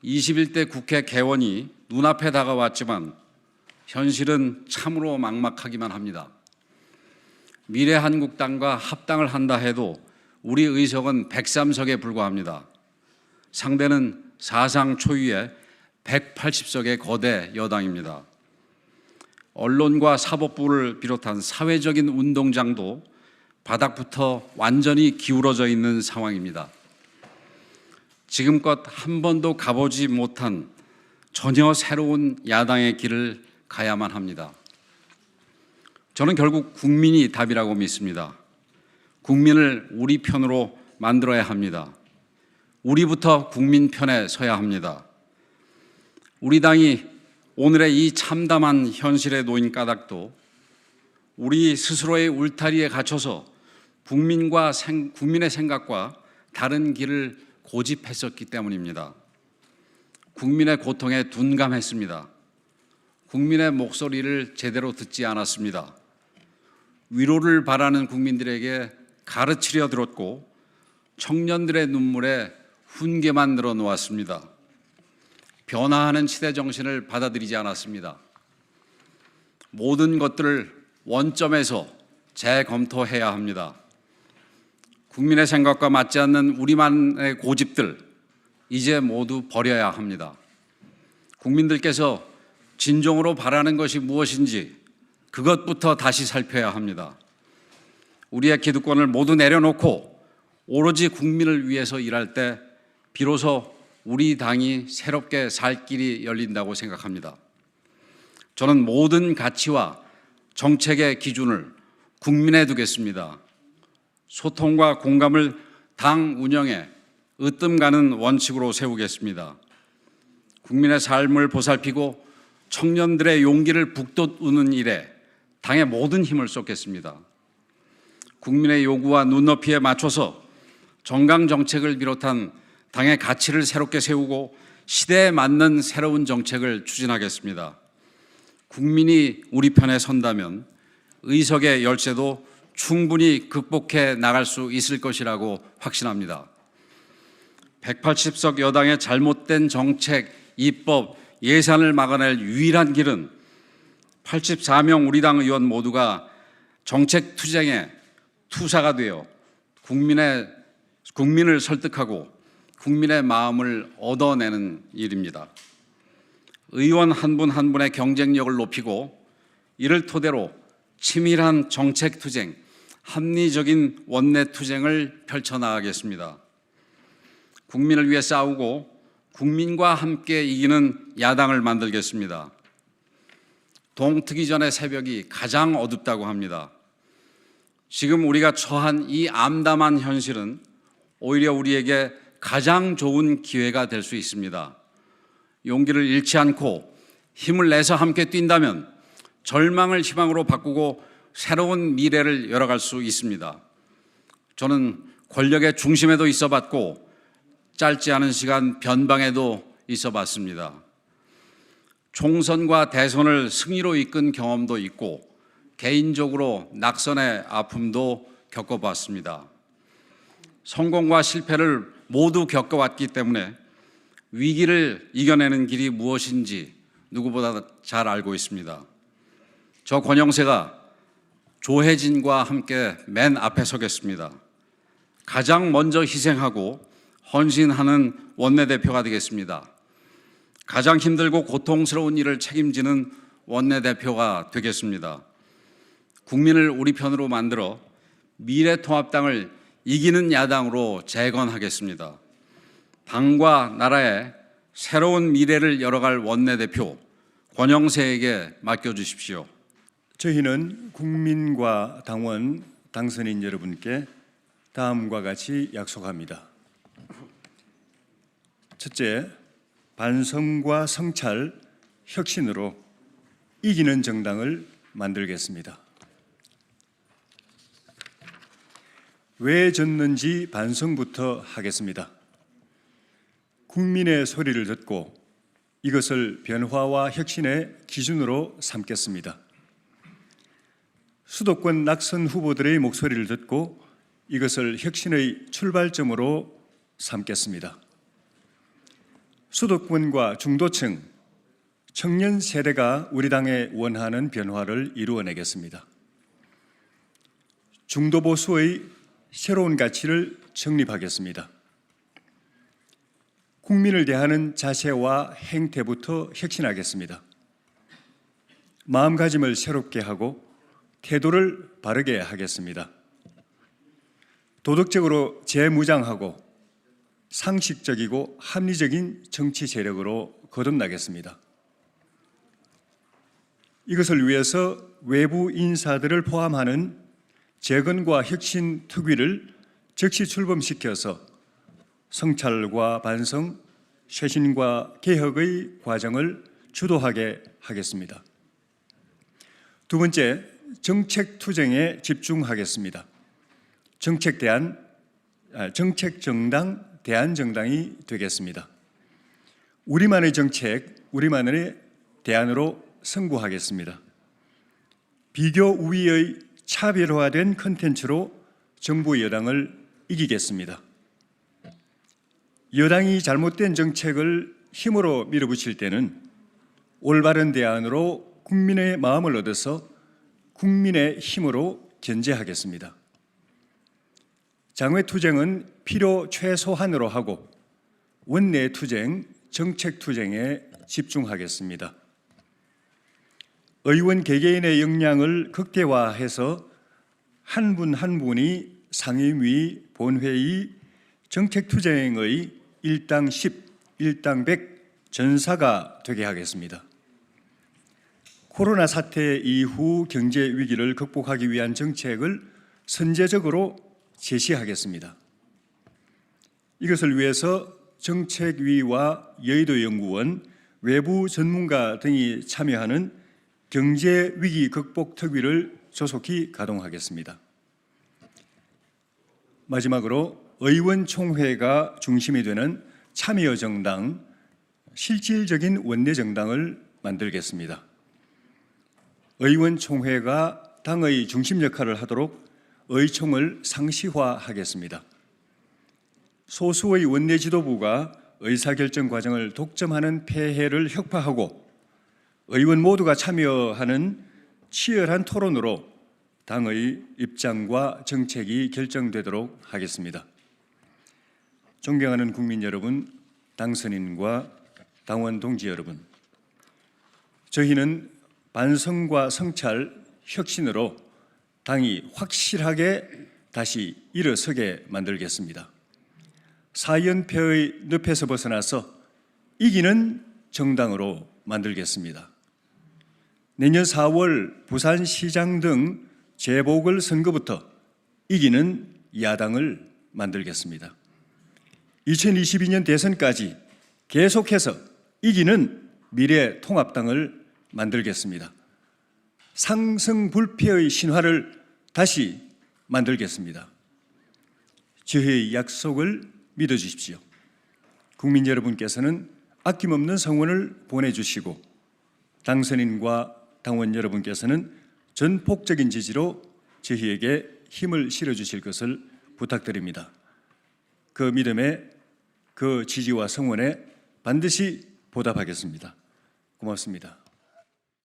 21대 국회 개원이 눈앞에 다가왔지만 현실은 참으로 막막하기만 합니다. 미래한국당과 합당을 한다 해도 우리 의석은 103석에 불과합니다. 상대는 사상 초유의 180석의 거대 여당입니다. 언론과 사법부를 비롯한 사회적인 운동장도 바닥부터 완전히 기울어져 있는 상황입니다. 지금껏 한 번도 가보지 못한 전혀 새로운 야당의 길을 가야만 합니다. 저는 결국 국민이 답이라고 믿습니다. 국민을 우리 편으로 만들어야 합니다. 우리부터 국민 편에 서야 합니다. 우리 당이 오늘의 이 참담한 현실에 놓인 까닭도 우리 스스로의 울타리에 갇혀서 국민의 생각과 다른 길을 고집했었기 때문입니다. 국민의 고통에 둔감했습니다. 국민의 목소리를 제대로 듣지 않았습니다. 위로를 바라는 국민들에게 가르치려 들었고 청년들의 눈물에 훈계만 늘어놓았습니다. 변화하는 시대 정신을 받아들이지 않았습니다. 모든 것들을 원점에서 재검토해야 합니다. 국민의 생각과 맞지 않는 우리만의 고집들 이제 모두 버려야 합니다. 국민들께서 진정으로 바라는 것이 무엇인지 그것부터 다시 살펴야 합니다. 우리의 기득권을 모두 내려놓고 오로지 국민을 위해서 일할 때 비로소 우리 당이 새롭게 살 길이 열린다고 생각합니다. 저는 모든 가치와 정책의 기준을 국민에 두겠습니다. 소통과 공감을 당 운영에 으뜸가는 원칙으로 세우겠습니다. 국민의 삶을 보살피고 청년들의 용기를 북돋우는 일에 당의 모든 힘을 쏟겠습니다. 국민의 요구와 눈높이에 맞춰서 정강정책을 비롯한 당의 가치를 새롭게 세우고 시대에 맞는 새로운 정책을 추진하겠습니다. 국민이 우리 편에 선다면 의석의 열쇠도 충분히 극복해 나갈 수 있을 것이라고 확신합니다. 180석 여당의 잘못된 정책, 입법, 예산을 막아낼 유일한 길은 84명 우리 당 의원 모두가 정책 투쟁의 투사가 되어 국민을 설득하고 국민의 마음을 얻어내는 일입니다. 의원 한 분 한 분의 경쟁력을 높이고 이를 토대로 치밀한 정책 투쟁, 합리적인 원내 투쟁을 펼쳐나가겠습니다. 국민을 위해 싸우고 국민과 함께 이기는 야당을 만들겠습니다. 동트기 전의 새벽이 가장 어둡다고 합니다. 지금 우리가 처한 이 암담한 현실은 오히려 우리에게 가장 좋은 기회가 될 수 있습니다. 용기를 잃지 않고 힘을 내서 함께 뛴다면 절망을 희망으로 바꾸고 새로운 미래를 열어갈 수 있습니다. 저는 권력의 중심에도 있어봤고 짧지 않은 시간 변방에도 있어봤습니다. 총선과 대선을 승리로 이끈 경험도 있고 개인적으로 낙선의 아픔도 겪어봤습니다. 성공과 실패를 모두 겪어왔기 때문에 위기를 이겨내는 길이 무엇인지 누구보다 잘 알고 있습니다. 저 권영세가 조혜진과 함께 맨 앞에 서겠습니다. 가장 먼저 희생하고 헌신하는 원내대표가 되겠습니다. 가장 힘들고 고통스러운 일을 책임지는 원내대표가 되겠습니다. 국민을 우리 편으로 만들어 미래통합당을 이기는 야당으로 재건하겠습니다. 당과 나라의 새로운 미래를 열어갈 원내대표 권영세에게 맡겨주십시오. 저희는 국민과 당원, 당선인 여러분께 다음과 같이 약속합니다. 첫째, 반성과 성찰, 혁신으로 이기는 정당을 만들겠습니다. 왜 졌는지 반성부터 하겠습니다. 국민의 소리를 듣고 이것을 변화와 혁신의 기준으로 삼겠습니다. 수도권 낙선 후보들의 목소리를 듣고 이것을 혁신의 출발점으로 삼겠습니다. 수도권과 중도층, 청년 세대가 우리 당의 원하는 변화를 이루어내겠습니다. 중도 보수의 새로운 가치를 정립하겠습니다. 국민을 대하는 자세와 행태부터 혁신하겠습니다. 마음가짐을 새롭게 하고 태도를 바르게 하겠습니다. 도덕적으로 재무장하고 상식적이고 합리적인 정치 세력으로 거듭나겠습니다. 이것을 위해서 외부 인사들을 포함하는 재건과 혁신 특위를 즉시 출범시켜서 성찰과 반성, 쇄신과 개혁의 과정을 주도하게 하겠습니다. 두 번째, 정책 투쟁에 집중하겠습니다. 정책정당, 대안정당이 되겠습니다. 우리만의 정책, 우리만의 대안으로 승부하겠습니다. 비교 우위의 차별화된 컨텐츠로 정부 여당을 이기겠습니다. 여당이 잘못된 정책을 힘으로 밀어붙일 때는 올바른 대안으로 국민의 마음을 얻어서 국민의 힘으로 견제하겠습니다. 장외투쟁은 필요 최소한으로 하고 원내투쟁, 정책투쟁에 집중하겠습니다. 의원 개개인의 역량을 극대화해서 한 분 한 분이 상임위, 본회의, 정책투쟁의 일당 10, 일당 100 전사가 되게 하겠습니다. 코로나 사태 이후 경제 위기를 극복하기 위한 정책을 선제적으로 제시하겠습니다. 이것을 위해서 정책위와 여의도연구원, 외부 전문가 등이 참여하는 경제위기 극복 특위를 조속히 가동하겠습니다. 마지막으로 의원총회가 중심이 되는 참여정당, 실질적인 원내정당을 만들겠습니다. 의원총회가 당의 중심 역할을 하도록 의총을 상시화하겠습니다. 소수의 원내 지도부가 의사결정 과정을 독점하는 폐해를 혁파하고 의원 모두가 참여하는 치열한 토론으로 당의 입장과 정책이 결정되도록 하겠습니다. 존경하는 국민 여러분, 당선인과 당원 동지 여러분, 저희는 반성과 성찰, 혁신으로 당이 확실하게 다시 일어서게 만들겠습니다. 사연패의 늪에서 벗어나서 이기는 정당으로 만들겠습니다. 내년 4월 부산시장 등 재보궐선거부터 이기는 야당을 만들겠습니다. 2022년 대선까지 계속해서 이기는 미래통합당을 만들겠습니다. 상승불패의 신화를 다시 만들겠습니다. 저희의 약속을 믿어주십시오. 국민 여러분께서는 아낌없는 성원을 보내주시고 당선인과 당원 여러분께서는 전폭적인 지지로 저희에게 힘을 실어주실 것을 부탁드립니다. 그 믿음에, 그 지지와 성원에 반드시 보답하겠습니다. 고맙습니다.